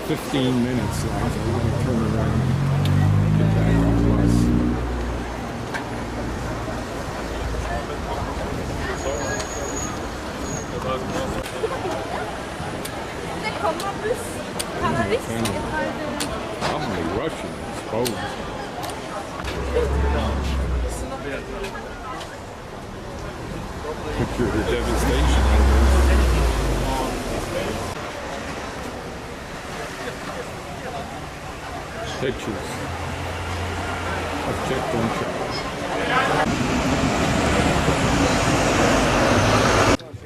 15 minutes left. I'm going to turn around and get back on the bus. Probably Russian, I suppose. Picture the devastation. Pictures of checkpoint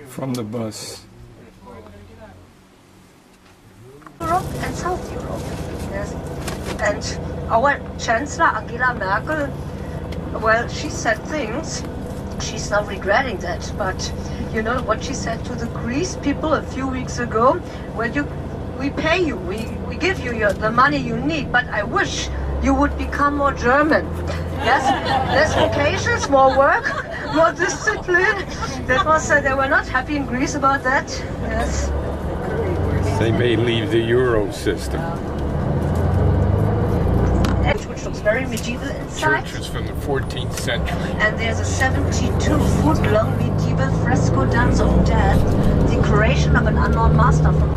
from the bus. Europe and South Europe. Yes. And our Chancellor Angela Merkel, well, she said things. She's now regretting that. But you know what she said to the Greece people a few weeks ago? Well, we pay you, we give you the money you need, but I wish you would become more German. Yes, less vacations, more work, more discipline. That was, they were not happy in Greece about that. Yes. They may leave the Euro system. Which looks very medieval inside. Church is from the 14th century. And there's a 72-foot-long medieval fresco Dance of Death, decoration of an unknown master from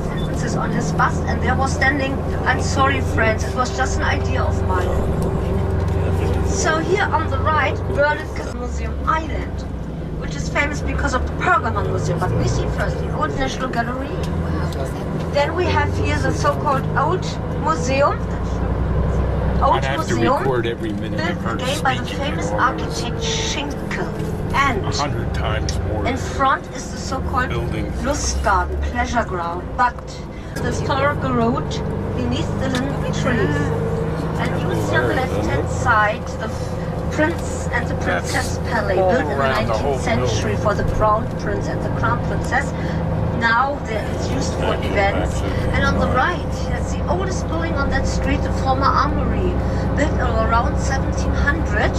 sentences on his bust, and there was standing, I'm sorry friends, it was just an idea of mine. So here on the right, Berlin Museum Island, which is famous because of the Pergamon Museum, but we see first the Old National Gallery. Then we have here the so-called Old Museum. Old Museum, record every minute built again by the famous architect Schinkel. And 100 times more. In front is the so-called buildings. Lustgarten, pleasure ground, but the historical road beneath the linden trees. And you see on the left-hand side the Prince and the Princess Palais, built in the 19th century for the Crown Prince and the Crown Princess. Now it's used for events. And on the right, that's the oldest building on that street, the former armory, built around 1700.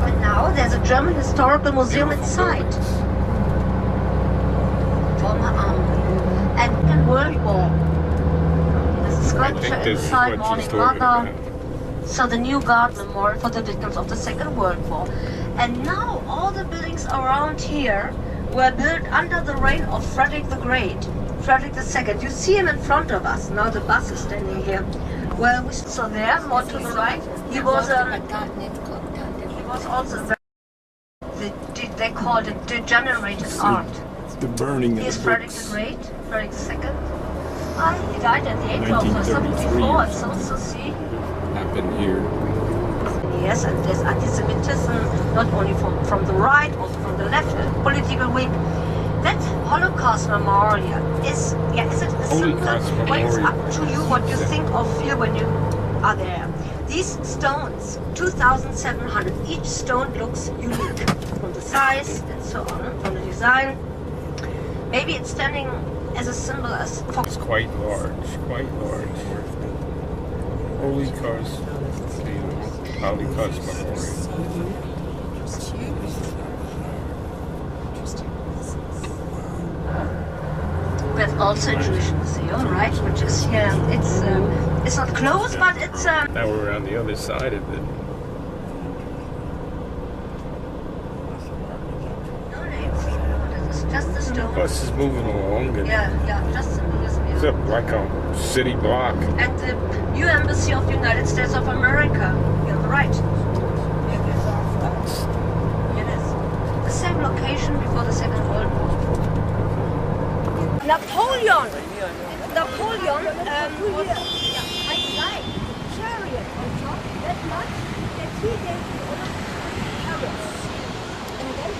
And now there's a German historical museum inside. Former armory. And in World War. There's a sculpture inside, Morning Mother. So the new guard memorial for the victims of the Second World War. And now all the buildings around here were built under the reign of Frederick the Great, Frederick II. You see him in front of us. Now the bus is standing here. Well, we saw there, more to the right. He was also they called it degenerated art. The burning He of is the Frederick books. the Great, Frederick II. He died at the age of 74. It's also see. Happened here. Yes, and there's anti-Semitism, not only from the right, also from the left political wing. That Holocaust memorial is it a symbol? Well, it's up to you what you think or feel when you are there. These stones, 2,700, each stone looks unique from the size and so on, from the design. Maybe it's standing as a symbol as It's quite large, quite large. Holocaust memorial. There's also a Jewish museum, right? Which is here. It's not closed, but it's. Now we're on the other side of it. No names. It's just the stone. Bus is moving along. And Yeah, just the museum. it's up like a city block. And the new embassy of the United States of America. You're on the right. It is. The same location before the Second World War. Napoleon was I like chariot on top that much that he gave the order to Paris. And then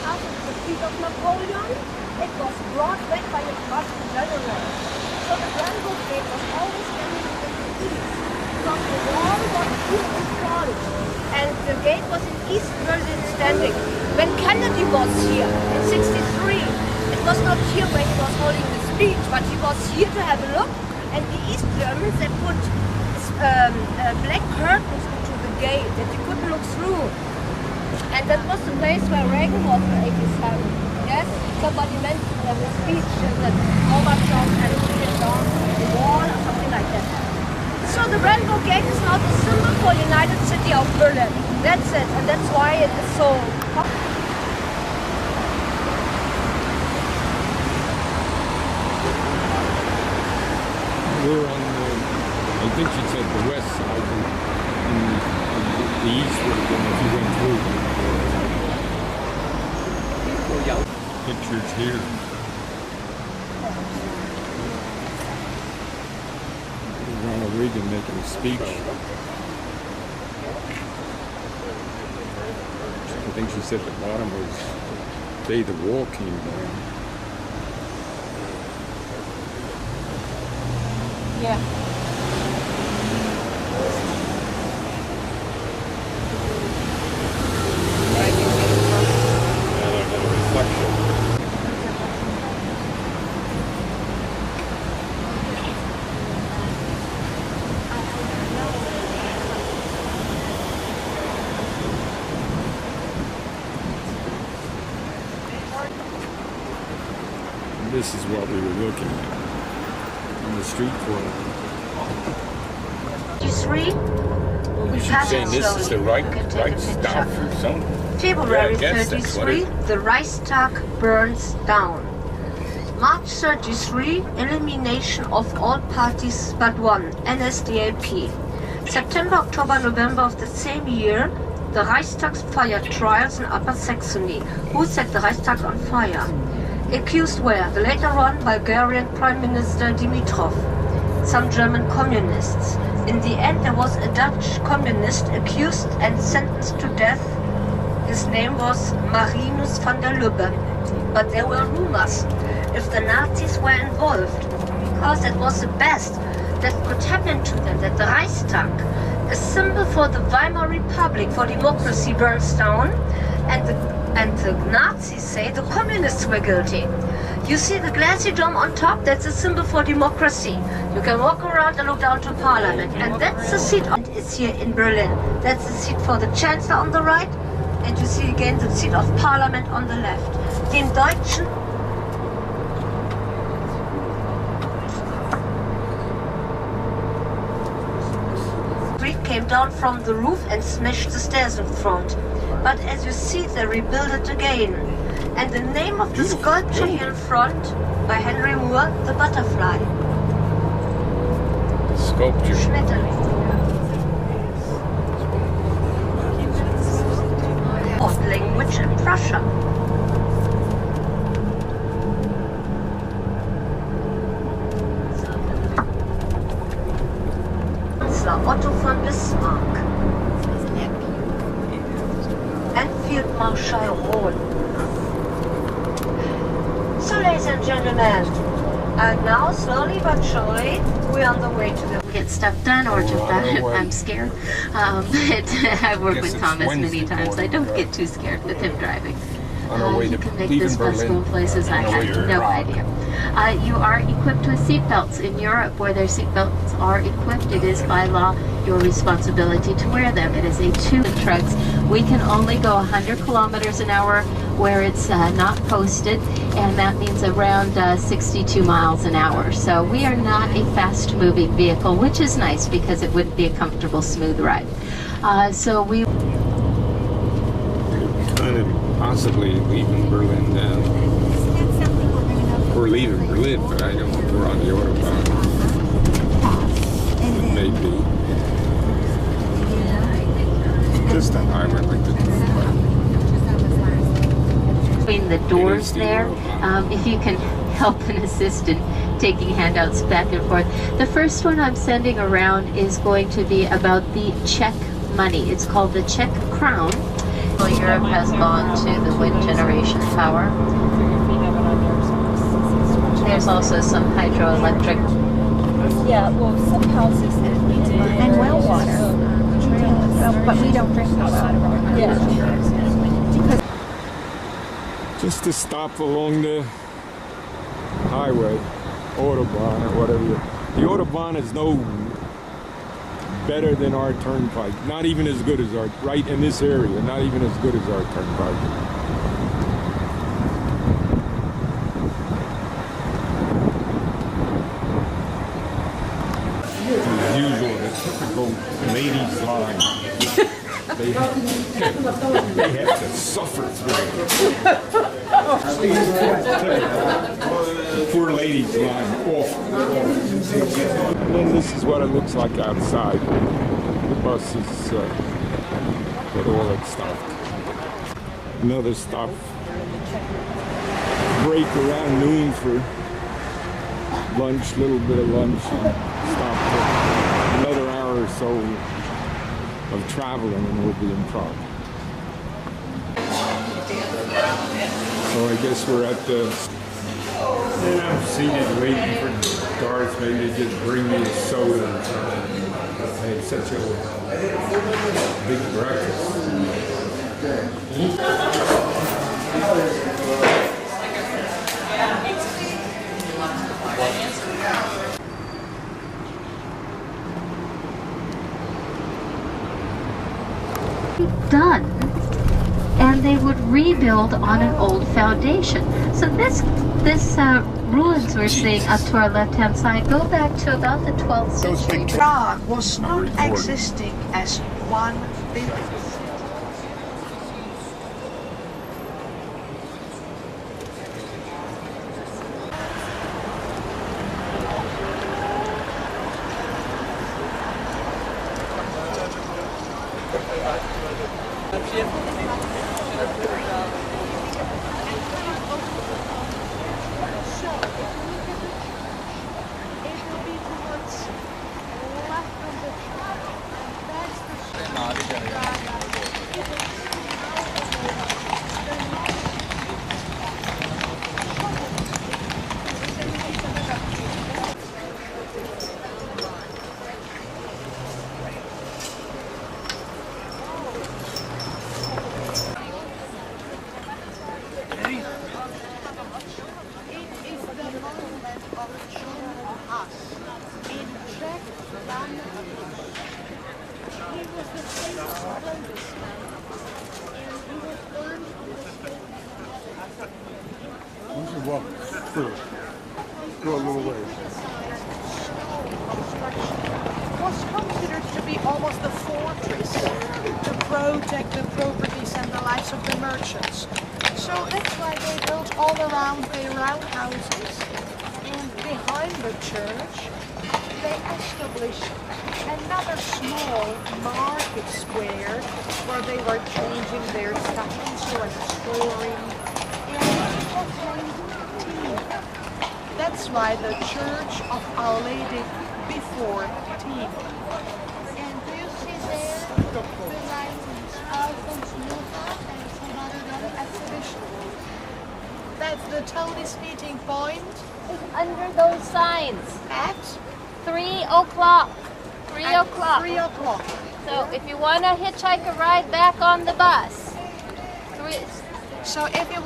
after the defeat of Napoleon, it was brought back by the Prussian general. So the Brandenburg Gate was always standing in the east, because the wall was here in front, and the gate was in East Berlin standing. When Kennedy was here in '63, it was not here when he was holding the speech, but he was here to have a look, and the East Germans, they put black curtains into the gate that you couldn't look through. And that was the place where Reagan was in '87. Yes, somebody mentioned in the speech that Gorbachev had taken down the wall or something like that. So the Rainbow Gate is now the symbol for United City of Berlin. That's it, and that's why it is so popular. We're on I think she said the west side, the eastward one if you went through. Pictures here. Ronald Reagan making a speech. I think she said the bottom was the day the wall came down. Yeah. This is what we were looking at on the street corner. 3. We She's pass saying it this slowly. is the You right can take a picture. stuff or something. February Yeah, I guess that's what 33, the Reichstag burns down. March 33, elimination of all parties but one, NSDAP. September, October, November of the same year, the Reichstag fire trials in Upper Saxony. Who set the Reichstag on fire? Accused were the later on Bulgarian Prime Minister Dimitrov, some German communists. In the end, there was a Dutch communist accused and sentenced to death. His name was Marinus van der Lubbe. But there were rumors if the Nazis were involved, because it was the best that could happen to them, that the Reichstag, a symbol for the Weimar Republic, for democracy, burns down, and the Nazis say the communists were guilty. You see the glassy dome on top? That's a symbol for democracy. You can walk around and look down to Parliament, and that's the seat. It's here in Berlin. That's the seat for the Chancellor on the right, and you see again the seat of Parliament on the left. Den Deutschen came down from the roof and smashed the stairs in front. But as you see, they rebuilt it again. And the name of the sculpture here in front, by Henry Moore, the butterfly. Sculpture. Schmetterling. Fourth language in Prussia. Otto von Bismarck and Field Marshal Rohl. So, ladies and gentlemen, and now slowly but surely we're on the way to the get stuff done or just I'm scared. But I've worked with Thomas many times. I don't get too scared with him driving. You can make this bus go places I have no idea. You are equipped with seatbelts. In Europe, where their seatbelts are equipped, it is by law your responsibility to wear them. It is a two-in trucks. We can only go 100 kilometers an hour where it's not posted, and that means around 62 miles an hour. So we are not a fast-moving vehicle, which is nice because it wouldn't be a comfortable, smooth ride. So we Kind of possibly leaving Berlin now. We're leaving Berlin, but I don't think we're on the Autobahn. It may be. This time I would like to between the doors there, if you can help and assist in taking handouts back and forth. The first one I'm sending around is going to be about the Czech money. It's called the Czech crown. Well, Europe has gone to the wind generation power. There's also some hydroelectric. Yeah, well, some houses and well water. But we don't drink well water. Yeah. just to stop along the highway, Autobahn or whatever. The Autobahn is no better than our turnpike. Not even as good as our, right in this area, not even as good as our turnpike. ladies' line. They have to suffer through it. Poor ladies' line, awful. And then this is what it looks like outside. The bus is got all that stuff. Another stop. Break around noon for lunch, little bit of lunch, and stop for another hour or so of traveling, and we'll be in Prague. So I guess we're at the, and I'm seated waiting for guards. Maybe they just bring me a soda or something. I had such a big breakfast. Done, and they would rebuild on an old foundation. So this ruins we're seeing up to our left-hand side go back to about the 12th century. Prague was not existing as one building. We should walk through. Go a little way. Was considered to be almost a fortress to protect the properties and the lives of the merchants. So that's why they built all around their roundhouses. And behind the church, they established another small market square where they were changing their stuff and storing. And it was named Tea. That's why the Church of Our Lady before Tea. And do you see there the lines Alphonse Mucha and Salvador exhibition? That's the Tony's meeting point It's under those signs. at 3 o'clock. 3 o'clock. 3 o'clock. So if you want to hitchhike a ride back on the bus, So if you